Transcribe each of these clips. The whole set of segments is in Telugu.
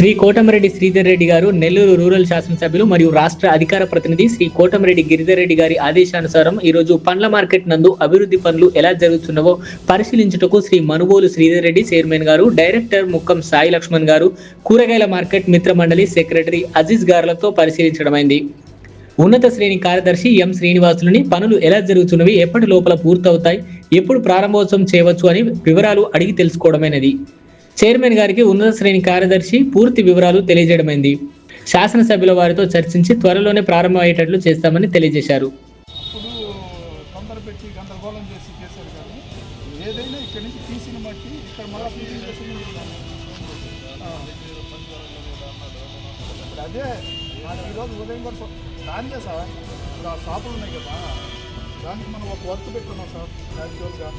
శ్రీ కోటమిరెడ్డి శ్రీధర్ రెడ్డి గారు నెల్లూరు రూరల్ శాసనసభ్యులు మరియు రాష్ట్ర అధికార ప్రతినిధి శ్రీ కోటమిరెడ్డి గిరిధర్ రెడ్డి గారి ఆదేశానుసారం ఈరోజు పండ్ల మార్కెట్ నందు అభివృద్ధి పనులు ఎలా జరుగుతున్నవో పరిశీలించుటకు శ్రీ మనుబోలు శ్రీధర్ రెడ్డి చైర్మన్ గారు, డైరెక్టర్ ముక్కం సాయి లక్ష్మణ్ గారు, కూరగాయల మార్కెట్ మిత్ర మండలి సెక్రటరీ అజీజ్ గారులతో పరిశీలించడమైంది. ఉన్నత శ్రేణి కార్యదర్శి ఎం శ్రీనివాసులని పనులు ఎలా జరుగుతున్నవి, ఎప్పటి లోపల పూర్తవుతాయి, ఎప్పుడు ప్రారంభోత్సవం చేయవచ్చు అని వివరాలు అడిగి తెలుసుకోవడమైనది. చైర్మన్ గారికి ఉన్నత శ్రేణి కార్యదర్శి పూర్తి వివరాలు తెలియజేయడమైంది. శాసనసభ్యుల వారితో చర్చించి త్వరలోనే ప్రారంభమయ్యేటట్లు చేస్తామని తెలియజేశారు. అదే ఈరోజు ఉదయం కూడా దానికే సార్ ఇప్పుడు ఆ షాపులు ఉన్నాయి కదా, దానికి మనం ఒక వర్క్ పెట్టుకున్నాం సార్. యాక్చువల్గా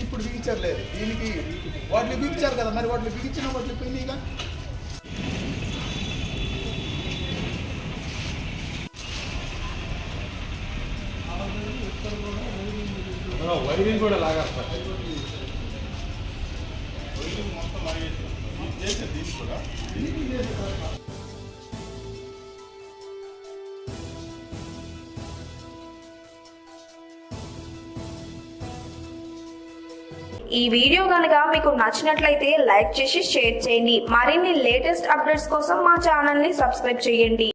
ఇప్పుడు బిగించలేదు దీనికి, వాటిని బిగించారు కదా, మరి వాటిని బిగించిన వాటిని పోయినాయిగా. వైరింగ్ కూడా లాగా మొత్తం లాగేసి తీసుకురా. ఈ వీడియో కనుక మీకు నచ్చినట్లయితే లైక్ చేసి షేర్ చేయండి. మరిన్ని లేటెస్ట్ అప్డేట్స్ కోసం మా ఛానల్ ని సబ్స్క్రైబ్ చేయండి.